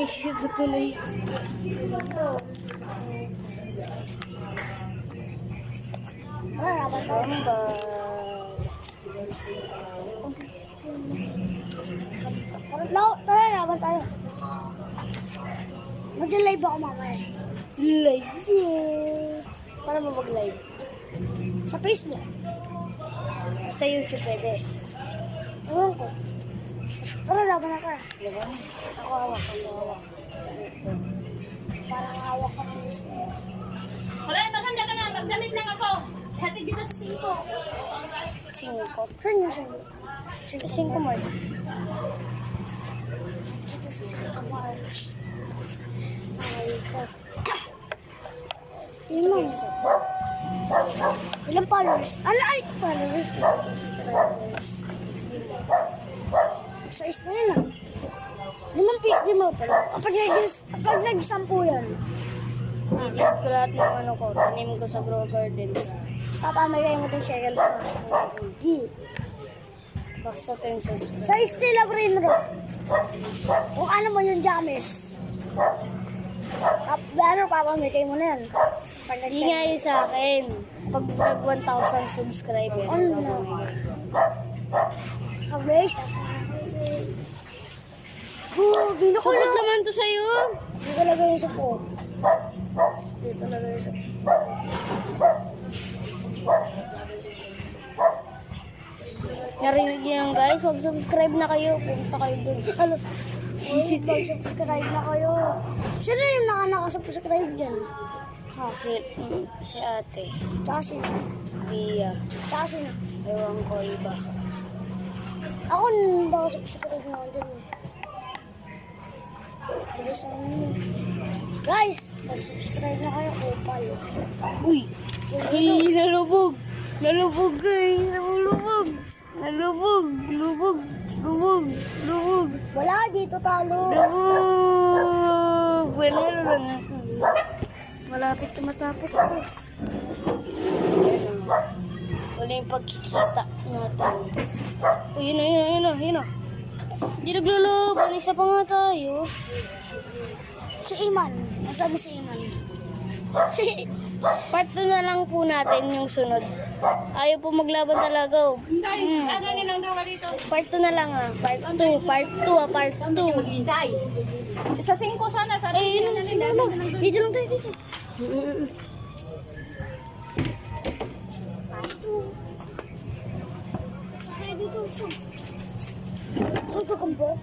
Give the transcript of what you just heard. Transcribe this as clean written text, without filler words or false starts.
Naisip ko tuloy. Tara, laban tayo. Tara, laban tayo. Mag-live ako mamaya. Live. Para mo mag-live. Sa Facebook. Sa YouTube pwede. Ewan ko. Tara, laban na tayo. Diba? Ako hawak. Parang hawak ka please. Wala, maganda ka na. Magdamit lang ako. Hatid kita sa 5. 5. Saan yung sa'yo? 5 mo. Ito sa Singapore. Ay ko. Ilang followers? Ano ay followers? Subscribers. Sa is na yun ah. Di mo pala. Kapag nag-10 yan. Edit ko lahat ng ano ko. Tanim ko sa grow garden. Papamagay mo din siya. G. Basta 10 subscribe. Sa Stella Brain Rock. Kung ano mo yung James. Ano, papamagay mo na yan. Pag Hindi nga yun sa akin. Pag nag 1,000 subscriber. Ano? Kabase. Kulot naman to sa'yo. Dito talaga yung supo. Dito talaga yung supo. Narinig niyo yan guys. Mag-subscribe na kayo. Punta kayo dun. Ano? Mag-subscribe na kayo. Sino yung nakasubscribe dyan? Ha? Si ate. Tsaka sino? Bia. Tsaka sino? Ewan ko iba. Ako nakasubscribe na ako dyan. Guys, mag-subscribe na kayo. Kupal. Uy! Uy! Nalubog! Nalubog guys! Nalubog! Nalubog! Lubog! Lubog! Lubog! Wala, dito talo. Lubog! Panalo lang ako. Malapit na matapos ko. Wala yung pagkikita natin. Uy, yun na. Hindi naglulubog. Isa pa nga tayo. Si Iman. Masabi si Iman. Part 2 na lang po natin yung sunod. Ayaw po maglaban talaga. Hindi, ano nilang dawa dito? Part 2 na lang ah. Part 2. Part 2. Maghintay. Sa 5 sana. Sabi Ay, nila na nila. dito lang tayo, dito. Ito kumpo.